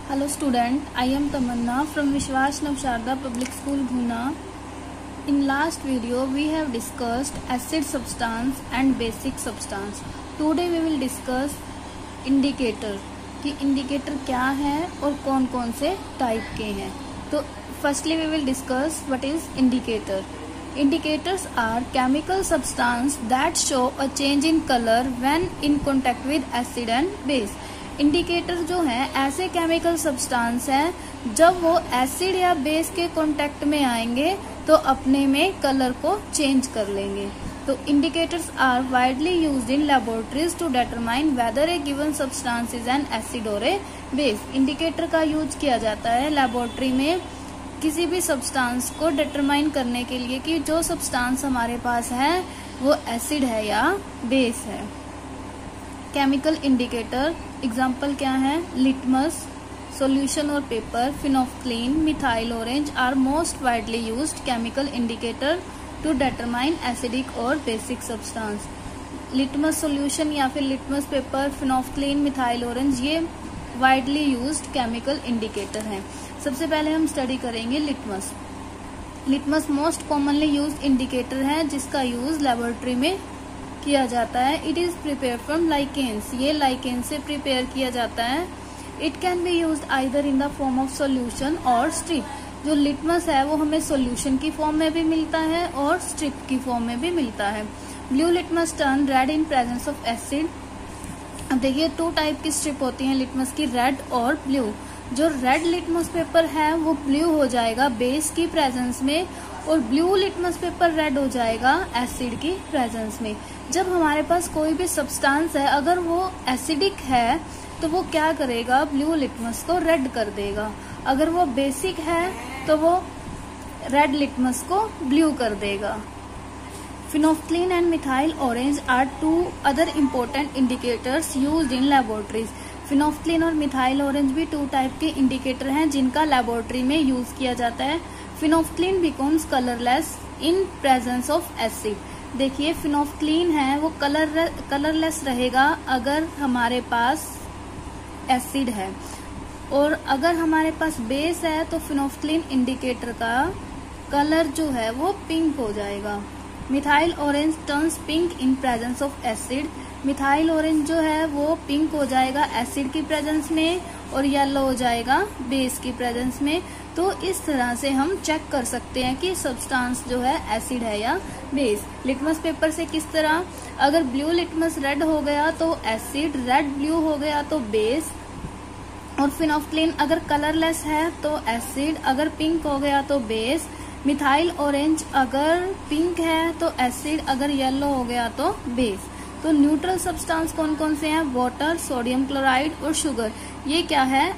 Hello student, I am Tamanna from Vishwas Navsharda Public School Guna. In last video we have discussed acid substance and basic substance. Today we will discuss indicator कि indicator क्या है और कौन कौन से type के हैं. तो firstly we will discuss what is indicator. Indicators are chemical substance that show a change in color when in contact with acid and base. Indicator जो है ऐसे केमिकल सब्सटेंस हैं जब वो एसिड या बेस के कांटेक्ट में आएंगे तो अपने में कलर को चेंज कर लेंगे. तो indicators are widely used in laboratories to determine whether a given substance is an acid और ए बेस. इंडिकेटर का यूज किया जाता है लैबोरेटरी में किसी भी सब्सटेंस को डिटरमाइन करने के लिए कि जो सब्सटेंस हमारे पास है वो एसिड है या बेस है. केमिकल इंडिकेटर एग्जाम्पल क्या है? लिटमस, सॉल्यूशन और paper, phenolphthalein, methyl orange are most widely used chemical indicator to determine acidic और बेसिक सब्सटेंस. लिटमस सॉल्यूशन या फिर litmus paper, phenolphthalein, methyl orange ये वाइडली यूज्ड केमिकल इंडिकेटर हैं. सबसे पहले हम स्टडी करेंगे litmus. Litmus most commonly used indicator है जिसका यूज लेबोरेटरी में किया जाता है. It is prepare from lichens. ये लाइकेन से प्रिपेयर किया जाता है. It can be used either in the form of solution और स्ट्रिप. जो लिटमस है वो हमें सॉल्यूशन की फॉर्म में भी मिलता है और स्ट्रिप की फॉर्म में भी मिलता है. Blue litmus turn red in presence of acid. अब देखिए टू टाइप की स्ट्रिप होती है लिटमस की, रेड और ब्लू. जो रेड लिटमस पेपर है वो ब्लू हो जाएगा बेस की प्रेजेंस में और ब्लू लिटमस पेपर रेड हो जाएगा एसिड की प्रेजेंस में. जब हमारे पास कोई भी सब्सटेंस है अगर वो एसिडिक है तो वो क्या करेगा? ब्लू लिटमस को रेड कर देगा. अगर वो बेसिक है तो वो रेड लिटमस को ब्लू कर देगा. Phenolphthalein and methyl orange are two other important indicators used in laboratories. Phenolphthalein और मिथाइल ऑरेंज भी टू टाइप के इंडिकेटर हैं जिनका लैबोरेटरी में यूज किया जाता है. Phenolphthalein becomes colourless in presence of acid. देखिए फिनोफ्थलीन है वो कलरलेस रहेगा अगर हमारे पास एसिड है और अगर हमारे पास बेस है तो फिनोफ्थलीन इंडिकेटर का कलर जो है वो पिंक हो जाएगा. Methyl orange turns pink in presence of acid. Methyl orange जो है वो पिंक हो जाएगा एसिड की प्रेजेंस में और येलो हो जाएगा बेस की प्रेजेंस में. तो इस तरह से हम चेक कर सकते हैं कि सब्सटेंस जो है एसिड है या बेस. लिटमस पेपर से किस तरह? अगर ब्लू लिटमस रेड हो गया तो एसिड, रेड ब्लू हो गया तो बेस. और फिनोफ्थलीन अगर कलरलेस है तो एसिड, अगर पिंक हो गया तो बेस. मिथाइल ऑरेंज अगर पिंक है तो एसिड, अगर येलो हो गया तो बेस. तो न्यूट्रल सब्सटेंस कौन कौन से हैं? वाटर, सोडियम क्लोराइड और शुगर. ये क्या है?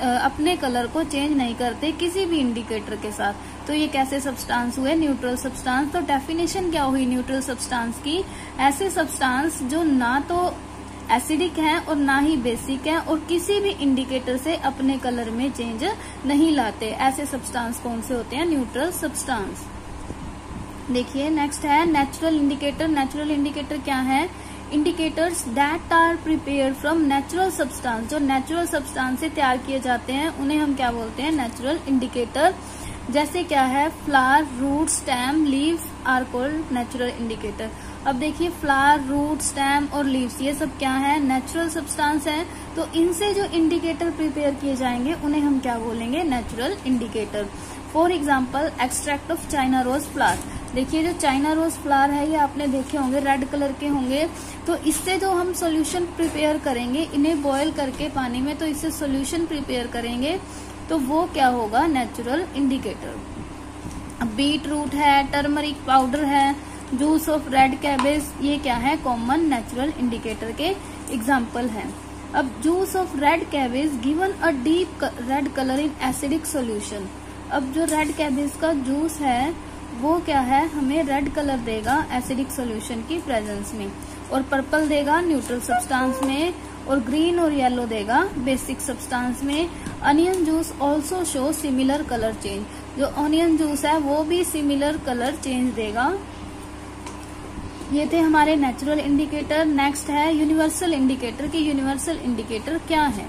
अपने कलर को चेंज नहीं करते किसी भी इंडिकेटर के साथ. तो ये कैसे सब्सटेंस हुए? Neutral substance. तो डेफिनेशन क्या हुई न्यूट्रल सब्सटेंस की? ऐसे सब्सटेंस जो ना तो एसिडिक हैं और ना ही बेसिक हैं और किसी भी इंडिकेटर से अपने कलर में चेंज नहीं लाते. ऐसे सब्सटेंस कौन से होते हैं? Neutral substance. देखिए नेक्स्ट है नेचुरल इंडिकेटर. नेचुरल इंडिकेटर क्या है? Indicators that are prepared from natural substance. जो नेचुरल सब्सटेंस से तैयार किए जाते हैं उन्हें हम क्या बोलते हैं? Natural indicator. जैसे क्या है? Flower, root, stem, leaves are called natural indicator. अब देखिए फ्लावर, रूट, स्टेम और लीव्स ये सब क्या है? नेचुरल सब्सटेंस है. तो इनसे जो इंडिकेटर प्रिपेयर किए जाएंगे उन्हें हम क्या बोलेंगे? Natural indicator. For example extract of China rose flower. देखिए जो चाइना रोज फ्लावर है ये आपने देखे होंगे, रेड कलर के होंगे. तो इससे जो हम सॉल्यूशन प्रिपेयर करेंगे, इन्हें बॉयल करके पानी में, तो इससे सॉल्यूशन प्रिपेयर करेंगे तो वो क्या होगा? Natural indicator. बीट रूट है, टर्मरिक पाउडर है, जूस ऑफ रेड कैबेज, ये क्या है? कॉमन नेचुरल इंडिकेटर के एग्जाम्पल है. अब juice of red cabbage given a deep red colour in acidic solution. अब जो रेड कैबेज का जूस है वो क्या है? हमें रेड कलर देगा एसिडिक सॉल्यूशन की प्रेजेंस में और पर्पल देगा न्यूट्रल सब्सटेंस में और ग्रीन और येलो देगा बेसिक सब्सटेंस में. Onion juice also show similar colour change. जो ऑनियन जूस है वो भी सिमिलर कलर चेंज देगा. ये थे हमारे नेचुरल इंडिकेटर. नेक्स्ट है यूनिवर्सल इंडिकेटर. कि यूनिवर्सल इंडिकेटर क्या है?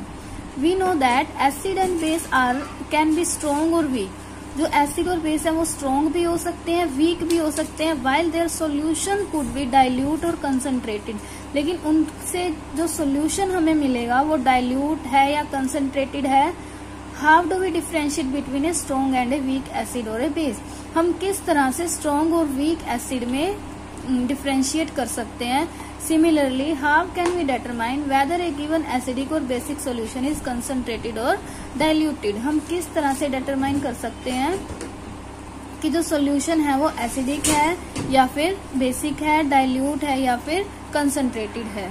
We know that acid and base are can be strong और वीक। जो एसिड और बेस है वो स्ट्रॉन्ग भी हो सकते हैं, वीक भी हो सकते हैं, while their solution could be dilute और कंसंट्रेटेड। लेकिन उनसे जो सोल्यूशन हमें मिलेगा वो डाइल्यूट है या कंसंट्रेटेड है। How do we differentiate between a strong and a weak acid और ए बेस। हम किस तरह से स्ट्रॉन्ग और वीक एसिड में डिफरेंशिएट कर सकते हैं। Similarly how can we determine whether a given acidic और बेसिक सॉल्यूशन इज कंसंट्रेटेड और डाइल्यूटेड। हम किस तरह से डिटरमाइन कर सकते हैं कि जो सॉल्यूशन है वो एसिडिक है या फिर बेसिक है, डाइल्यूट है या फिर कंसंट्रेटेड है।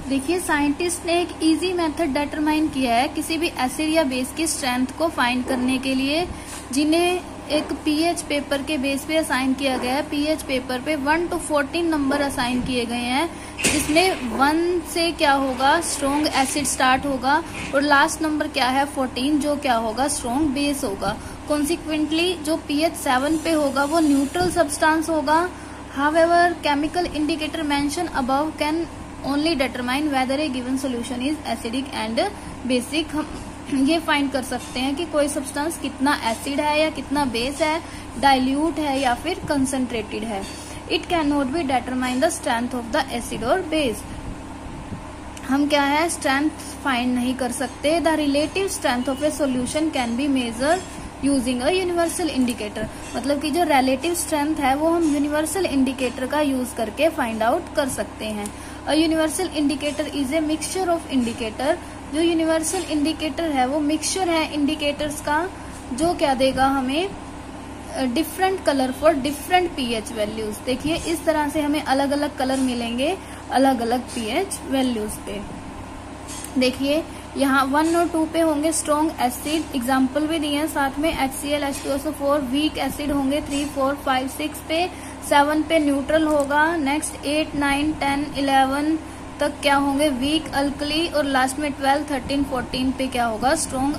देखिए साइंटिस्ट ने एक इजी मेथड डिटरमाइन किया है किसी भी एसिड या बेस की स्ट्रेंथ को फाइंड करने के लिए, जिन्हें एक पीएच पेपर के बेस पे असाइन किया गया है। पीएच पेपर पे 1 to 14 नंबर असाइन किए गए हैं, जिसमें 1 से क्या होगा स्ट्रॉन्ग एसिड स्टार्ट होगा और लास्ट नंबर क्या है 14 जो क्या होगा स्ट्रॉन्ग बेस होगा। कॉन्सिक्वेंटली जो पीएच 7 पे होगा वो न्यूट्रल सब्सटेंस होगा। However chemical indicator mention above can only determine whether a given solution is acidic and basic. हम ये फाइंड कर सकते हैं कि कोई सब्सटेंस कितना एसिड है या कितना बेस है, डाइल्यूट है या फिर कंसंट्रेटेड है। It can not be determine the strength of the acid और बेस। हम क्या है स्ट्रेंथ फाइंड नहीं कर सकते। The relative strength of a solution can be measure using a universal indicator. मतलब कि जो रिलेटिव स्ट्रेंथ है वो हम यूनिवर्सल इंडिकेटर का यूज करके फाइंड आउट कर सकते हैं। A universal indicator is a mixture of indicator. जो यूनिवर्सल इंडिकेटर है वो मिक्सचर है इंडिकेटर्स का, जो क्या देगा हमें different colour for different pH values. देखिए इस तरह से हमें अलग अलग कलर मिलेंगे अलग अलग पीएच वैल्यूज पे। देखिए यहाँ 1 और 2 पे होंगे स्ट्रॉन्ग एसिड, एग्जाम्पल भी दिए हैं साथ में HCl H2SO4। वीक एसिड होंगे 3 4 5 6 पे। 7 पे न्यूट्रल होगा। नेक्स्ट 8 9 10 11 तक क्या होंगे वीक अल्कली और लास्ट में 12 13 14 पे क्या होगा स्ट्रॉन्ग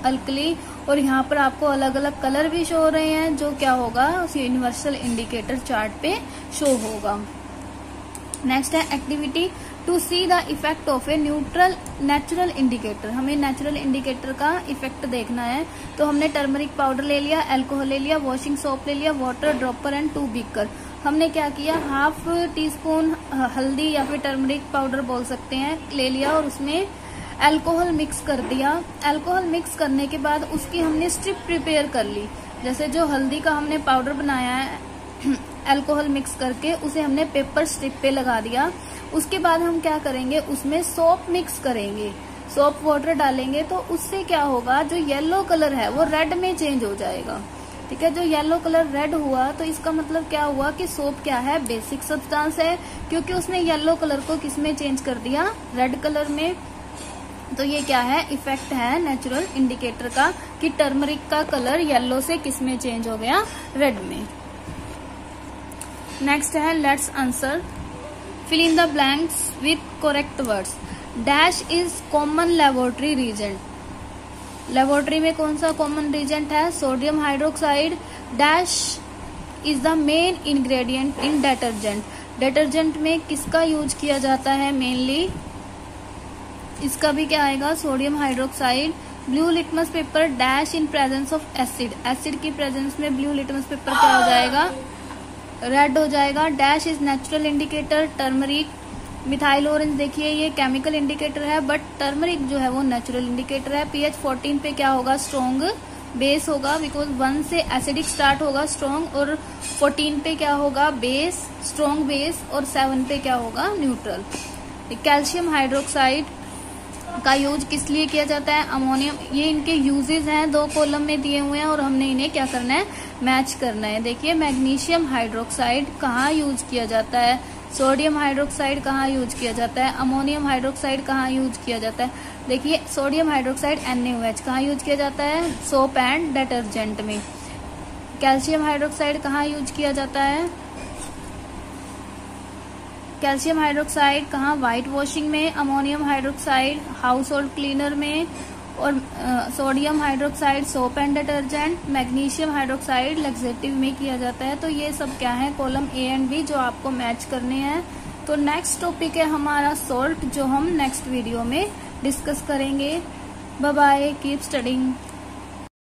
अल्कली। और यहाँ पर आपको अलग अलग कलर भी शो हो रहे हैं जो क्या होगा उस यूनिवर्सल इंडिकेटर चार्ट पे शो होगा। नेक्स्ट है activity to see the effect of a neutral natural indicator. हमें नेचुरल इंडिकेटर का इफेक्ट देखना है। तो हमने टर्मरिक पाउडर ले लिया, अल्कोहल ले लिया, वॉशिंग सोप ले लिया, वाटर ड्रॉपर एंड 2 बीकर। हमने क्या किया हाफ टीस्पून हल्दी या फिर टर्मरिक पाउडर बोल सकते हैं ले लिया और उसमें अल्कोहल मिक्स कर दिया। अल्कोहल मिक्स करने के बाद उसकी हमने स्ट्रिप प्रिपेयर कर ली। जैसे जो हल्दी का हमने पाउडर बनाया है अल्कोहल मिक्स करके उसे हमने पेपर स्ट्रिप पे लगा दिया। उसके बाद हम क्या करेंगे उसमें सोप मिक्स करेंगे, सोप वाटर डालेंगे तो उससे क्या होगा जो येलो कलर है वो रेड में चेंज हो जाएगा। ठीक है, जो येलो कलर रेड हुआ तो इसका मतलब क्या हुआ कि सोप क्या है बेसिक सब्सटेंस है, क्योंकि उसने येलो कलर को किस में चेंज कर दिया रेड कलर में। तो ये क्या है इफेक्ट है नेचुरल इंडिकेटर का कि टर्मरिक का कलर येलो से किस में चेंज हो गया रेड में। नेक्स्ट है let's answer fill in the blanks with correct words. Dash is common laboratory reagent. Laboratory में कौन सा कॉमन रीजेंट है sodium hydroxide. Dash is the main ingredient in detergent. Detergent में किसका यूज किया जाता है मेनली, इसका भी क्या आएगा sodium hydroxide. Blue litmus paper dash in presence of acid. Acid की प्रेजेंस में ब्लू लिटमस पेपर क्या हो जाएगा रेड हो जाएगा। Dash is natural indicator turmeric. Methyl orange देखिए ये केमिकल इंडिकेटर है बट टर्मरिक जो है वो नेचुरल इंडिकेटर है। पीएच 14 पे क्या होगा स्ट्रॉन्ग बेस होगा बिकॉज 1 से एसिडिक स्टार्ट होगा स्ट्रॉन्ग और 14 पे क्या होगा बेस स्ट्रॉन्ग बेस और 7 पे क्या होगा न्यूट्रल। कैल्शियम हाइड्रोक्साइड का यूज किस लिए किया जाता है अमोनियम। ये इनके यूजेस हैं 2 कॉलम में दिए हुए हैं और हमने इन्हें क्या करना है मैच करना है। देखिए मैग्नीशियम हाइड्रोक्साइड कहाँ यूज किया जाता है, सोडियम हाइड्रोक्साइड कहाँ यूज किया जाता है, अमोनियम हाइड्रोक्साइड कहाँ यूज किया जाता है। देखिए सोडियम हाइड्रोक्साइड NaOH कहाँ यूज किया जाता है सोप एंड डिटर्जेंट में। कैल्शियम हाइड्रोक्साइड कहाँ यूज किया जाता है कैल्शियम हाइड्रोक्साइड कहाँ व्हाइट वॉशिंग में, ammonium hydroxide house hold cleaner में और sodium hydroxide soap and detergent, magnesium hydroxide laxative में किया जाता है। तो ये सब क्या है कॉलम A एंड B जो आपको मैच करने हैं। तो नेक्स्ट टॉपिक है हमारा सॉल्ट जो हम नेक्स्ट वीडियो में डिस्कस करेंगे। Bye bye. Keep studying.